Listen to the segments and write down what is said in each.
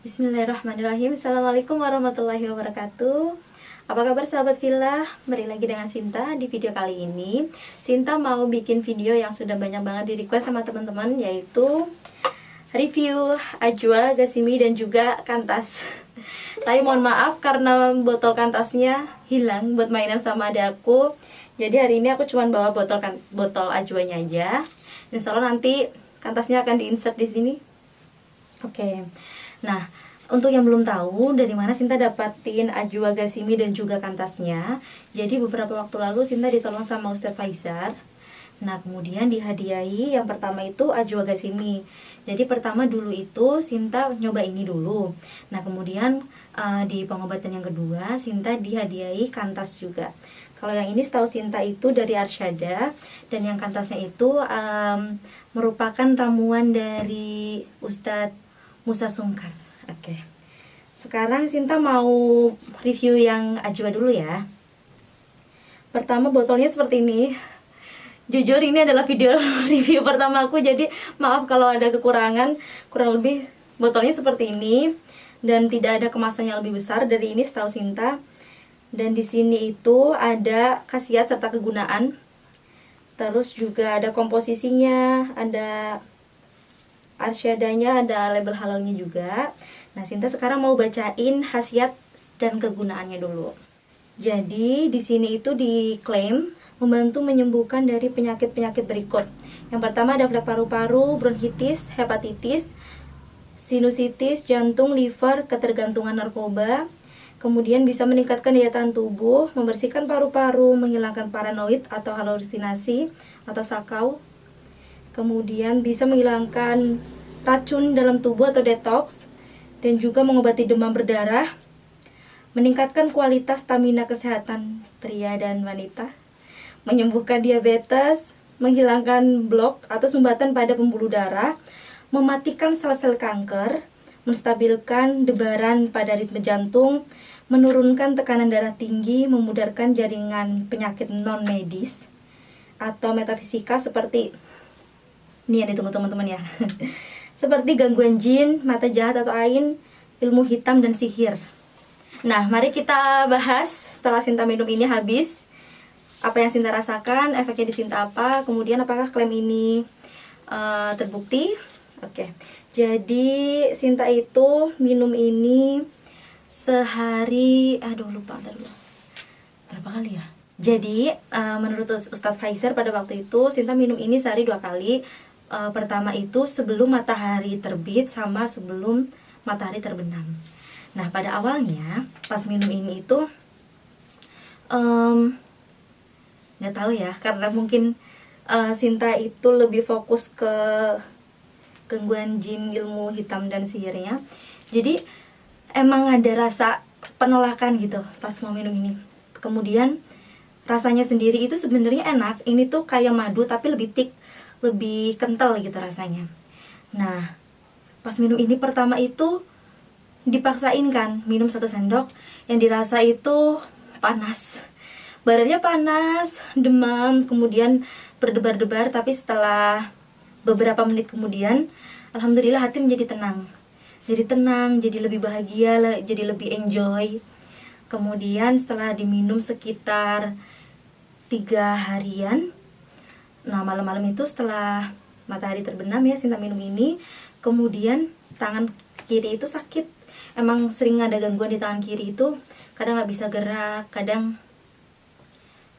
Bismillahirrahmanirrahim. Assalamualaikum warahmatullahi wabarakatuh. Apa kabar sahabat Villa? Kembali lagi dengan Sinta. Di video kali ini Sinta mau bikin video yang sudah banyak banget di request sama teman-teman, yaitu review Ajwa, Gasimi, dan juga Kantas. Tapi mohon maaf karena botol Kantasnya hilang buat mainan sama adekku. Jadi hari ini aku cuma bawa botol Ajwanya aja. Insya Allah nanti Kantasnya akan diinsert di sini. Oke. Nah, untuk yang belum tahu dari mana Sinta dapatin Ajwa, Gasimi, dan juga Kantasnya. Jadi beberapa waktu lalu Sinta ditolong sama Ustadz Faizar. Nah, kemudian dihadiahi yang pertama itu Ajwa, Gasimi. Jadi pertama dulu itu Sinta nyoba ini dulu. Nah, kemudian di pengobatan yang kedua Sinta dihadiahi Kantas juga. Kalau yang ini setahu Sinta itu dari Arsyada, dan yang Kantasnya itu merupakan ramuan dari Ustadz Musa Sungkar. Oke. Sekarang Sinta mau review yang Ajwa dulu ya. Pertama botolnya seperti ini. Jujur ini adalah video review pertama aku, jadi maaf kalau ada kekurangan. Kurang lebih botolnya seperti ini dan tidak ada kemasan yang lebih besar dari ini setahu Sinta. Dan di sini itu ada khasiat serta kegunaan. Terus juga ada komposisinya, ada arsyadanya, ada label halalnya juga. Nah, Sinta sekarang mau bacain khasiat dan kegunaannya dulu. Jadi di sini itu diklaim membantu menyembuhkan dari penyakit-penyakit berikut. Yang pertama ada flek paru-paru, bronkitis, hepatitis, sinusitis, jantung, liver, ketergantungan narkoba. Kemudian bisa meningkatkan daya tahan tubuh, membersihkan paru-paru, menghilangkan paranoid atau halusinasi atau sakau. Kemudian bisa menghilangkan racun dalam tubuh atau detox, dan juga mengobati demam berdarah, meningkatkan kualitas stamina kesehatan pria dan wanita, menyembuhkan diabetes, menghilangkan blok atau sumbatan pada pembuluh darah, mematikan sel-sel kanker, menstabilkan debaran pada ritme jantung, menurunkan tekanan darah tinggi, memudarkan jaringan penyakit non medis atau metafisika seperti ini yang ditunggu teman-teman ya. Seperti gangguan jin, mata jahat atau ain, ilmu hitam dan sihir. Nah, mari kita bahas setelah Sinta minum ini habis. Apa yang Sinta rasakan, efeknya di Sinta apa, kemudian apakah klaim ini terbukti. Oke. Jadi Sinta itu minum ini sehari, lupa dulu. Berapa kali ya? Jadi menurut Ustadz Faizar pada waktu itu Sinta minum ini sehari 2 kali. Pertama itu sebelum matahari terbit sama sebelum matahari terbenam. Nah, pada awalnya pas minum ini itu nggak tahu ya, karena mungkin Sinta itu lebih fokus ke gangguan jin, ilmu hitam dan sihirnya. Jadi emang ada rasa penolakan gitu pas mau minum ini. Kemudian rasanya sendiri itu sebenarnya enak. Ini tuh kayak madu tapi lebih thick, lebih kental gitu rasanya. Nah, pas minum ini pertama itu dipaksain kan minum 1 sendok, yang dirasa itu panas. Badannya panas, demam, kemudian berdebar-debar, tapi setelah beberapa menit kemudian alhamdulillah hati menjadi tenang. Jadi tenang, jadi lebih bahagia, jadi lebih enjoy. Kemudian setelah diminum sekitar 3 harian, nah malam-malam itu setelah matahari terbenam ya Sinta minum ini, kemudian tangan kiri itu sakit. Emang sering ada gangguan di tangan kiri itu, kadang nggak bisa gerak, kadang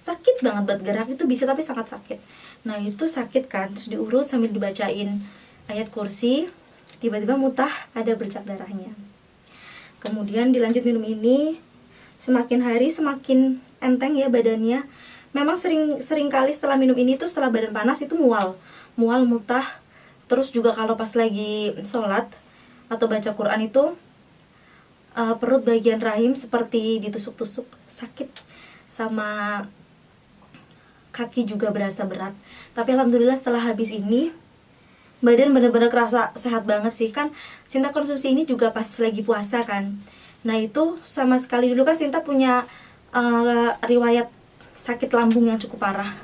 sakit banget buat gerak itu bisa tapi sangat sakit. Nah itu sakit kan, terus diurut sambil dibacain ayat kursi, tiba-tiba mutah, ada bercak darahnya. Kemudian dilanjut minum ini, semakin hari semakin enteng ya badannya. Memang sering kali setelah minum ini tuh setelah badan panas itu mual, mutah. Terus juga kalau pas lagi sholat atau baca Quran itu perut bagian rahim seperti ditusuk-tusuk, sakit. Sama kaki juga berasa berat. Tapi alhamdulillah setelah habis ini badan bener-bener kerasa sehat banget sih. Kan Sinta konsumsi ini juga pas lagi puasa kan. Nah itu sama sekali dulu kan Sinta punya riwayat sakit lambung yang cukup parah.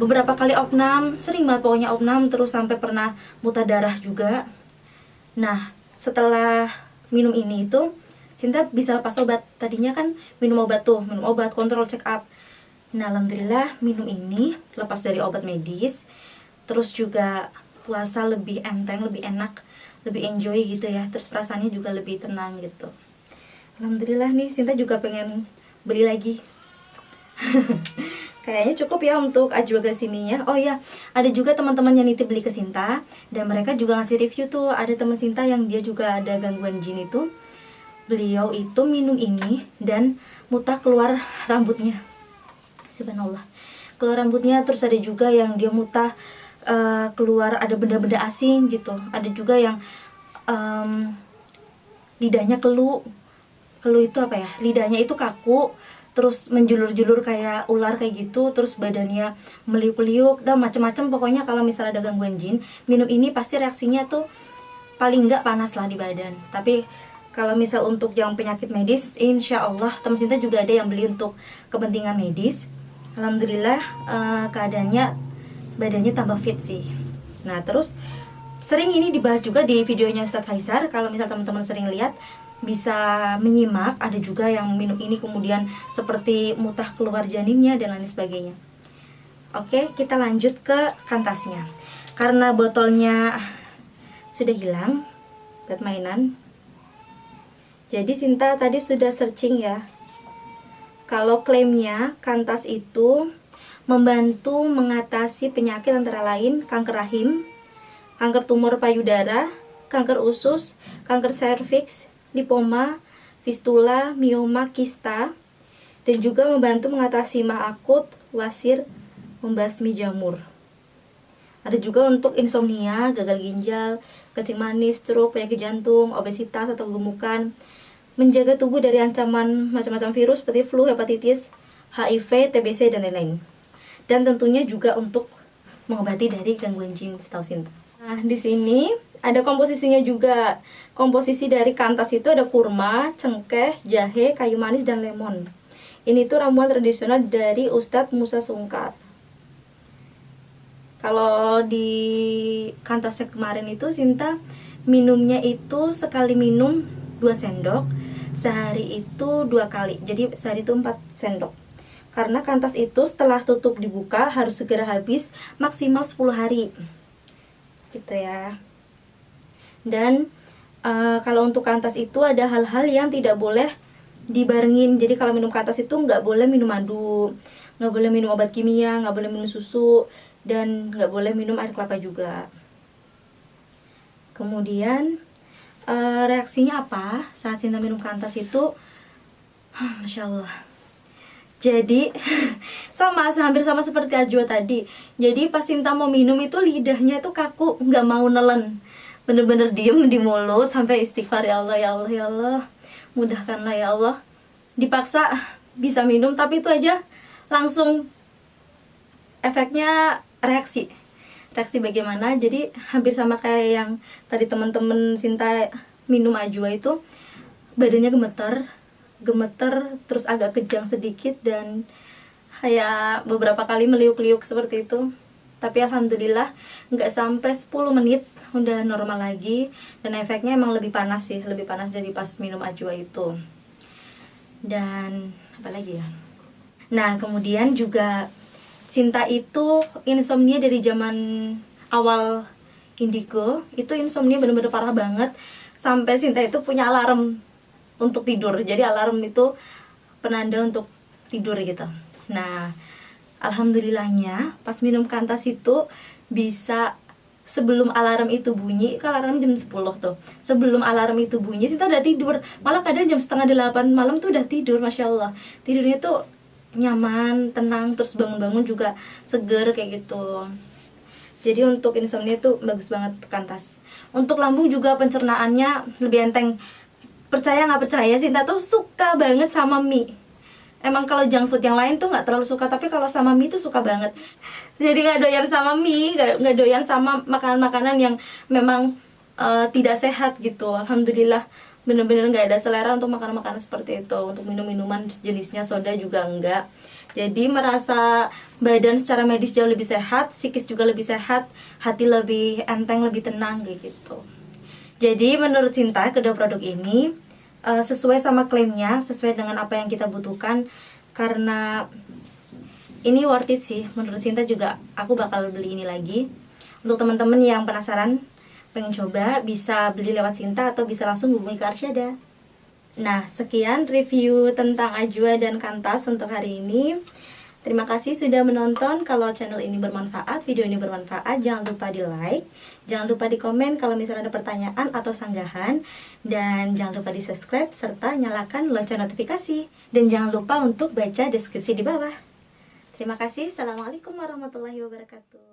Beberapa kali opnam, sering banget pokoknya opnam, terus sampai pernah muntah darah juga. Nah setelah minum ini itu Sinta bisa lepas obat. Tadinya kan minum obat kontrol check up. Nah alhamdulillah minum ini lepas dari obat medis, terus juga puasa lebih enteng, lebih enak, lebih enjoy gitu ya. Terus perasaannya juga lebih tenang gitu. Alhamdulillah nih Sinta juga pengen beli lagi. Kayaknya cukup ya untuk Ajwa Gasininya. Oh ya, ada juga teman-teman yang nitip beli ke Sinta, dan mereka juga ngasih review tuh. Ada teman Sinta yang dia juga ada gangguan jin itu. Beliau itu minum ini dan muntah keluar rambutnya. Subhanallah. Keluar rambutnya, terus ada juga yang dia muntah keluar ada benda-benda asing gitu. Ada juga yang lidahnya kelu. Kelu itu apa ya? Lidahnya itu kaku, terus menjulur-julur kayak ular kayak gitu, terus badannya meliuk-liuk dan macam-macam. Pokoknya kalau misalnya ada gangguan jin, minum ini pasti reaksinya tuh paling enggak panas lah di badan. Tapi kalau misal untuk yang penyakit medis, insya Allah teman Sinta juga ada yang beli untuk kepentingan medis. Alhamdulillah keadaannya badannya tambah fit sih. Nah terus sering ini dibahas juga di videonya Ustadz Faisar. Kalau misal teman-teman sering lihat, bisa menyimak. Ada juga yang minum ini kemudian seperti muntah keluar janinnya dan lain sebagainya. Oke, kita lanjut ke kantasnya. Karena botolnya sudah hilang buat mainan, jadi Sinta tadi sudah searching ya. Kalau klaimnya kantas itu membantu mengatasi penyakit antara lain kanker rahim, kanker tumor payudara, kanker usus, kanker serviks, lipoma, fistula, mioma, kista, dan juga membantu mengatasi mah akut, wasir, membasmi jamur. Ada juga untuk insomnia, gagal ginjal, kencing manis, stroke, penyakit jantung, obesitas atau gemukan, menjaga tubuh dari ancaman macam-macam virus seperti flu, hepatitis, HIV, TBC, dan lain-lain. Dan tentunya juga untuk mengobati dari gangguan jin, setahu Sinta. Nah, di sini ada komposisinya juga. Komposisi dari kantas itu ada kurma, cengkeh, jahe, kayu manis, dan lemon. Ini tuh ramuan tradisional dari Ustadz Musa Sungkar. Kalau di kantasnya kemarin itu Sinta minumnya itu sekali minum 2 sendok, sehari itu 2 kali. Jadi sehari itu 4 sendok. Karena kantas itu setelah tutup dibuka harus segera habis, maksimal 10 hari. Gitu ya. Dan kalau untuk kantas itu ada hal-hal yang tidak boleh dibarengin. Jadi kalau minum kantas itu nggak boleh minum madu, nggak boleh minum obat kimia, nggak boleh minum susu, dan nggak boleh minum air kelapa juga. Kemudian reaksinya apa saat Sinta minum kantas itu? Masya Allah. Jadi hampir sama seperti Ajwa tadi. Jadi pas Sinta mau minum itu lidahnya itu kaku, nggak mau nelen, bener-bener diem di mulut sampai istighfar, ya Allah, ya Allah, ya Allah, mudahkanlah ya Allah. Dipaksa bisa minum, tapi itu aja langsung efeknya reaksi bagaimana. Jadi hampir sama kayak yang tadi teman-teman Sinta minum Ajwa itu, badannya gemeter, terus agak kejang sedikit, dan kayak beberapa kali meliuk-liuk seperti itu. Tapi alhamdulillah nggak sampai 10 menit udah normal lagi, dan efeknya emang lebih panas sih, lebih panas dari pas minum Ajwa itu. Dan apa lagi ya? Nah kemudian juga Sinta itu insomnia dari zaman awal indigo. Itu insomnia bener-bener parah banget, sampai Sinta itu punya alarm untuk tidur. Jadi alarm itu penanda untuk tidur gitu. Nah alhamdulillahnya pas minum kantas itu bisa sebelum alarm itu bunyi. Kalau alarm jam 10 tuh, sebelum alarm itu bunyi Sinta udah tidur. Malah kadang jam setengah 8 malam tuh udah tidur. Masya Allah, tidurnya tuh nyaman, tenang, terus bangun-bangun juga seger kayak gitu. Jadi untuk insomnia tuh bagus banget kantas. Untuk lambung juga pencernaannya lebih enteng. Percaya nggak percaya, Sinta tuh suka banget sama mie. Emang kalau junk food yang lain tuh nggak terlalu suka, tapi kalau sama mie tuh suka banget. Jadi nggak doyan sama mie, nggak doyan sama makanan-makanan yang memang tidak sehat gitu. Alhamdulillah bener-bener nggak ada selera untuk makanan-makanan seperti itu. Untuk minum-minuman jenisnya soda juga enggak. Jadi merasa badan secara medis jauh lebih sehat, psikis juga lebih sehat, hati lebih enteng, lebih tenang kayak gitu. Jadi menurut Sinta, kedua produk ini sesuai sama klaimnya, sesuai dengan apa yang kita butuhkan. Karena ini worth it sih, menurut Sinta juga. Aku bakal beli ini lagi. Untuk teman-teman yang penasaran, pengen coba, bisa beli lewat Sinta atau bisa langsung hubungi ke Arsyada. Nah, sekian review tentang Ajwa dan Kantas untuk hari ini. Terima kasih sudah menonton. Kalau channel ini bermanfaat, video ini bermanfaat, jangan lupa di like, jangan lupa di komen kalau misalnya ada pertanyaan atau sanggahan, dan jangan lupa di subscribe serta nyalakan lonceng notifikasi. Dan jangan lupa untuk baca deskripsi di bawah. Terima kasih. Assalamualaikum warahmatullahi wabarakatuh.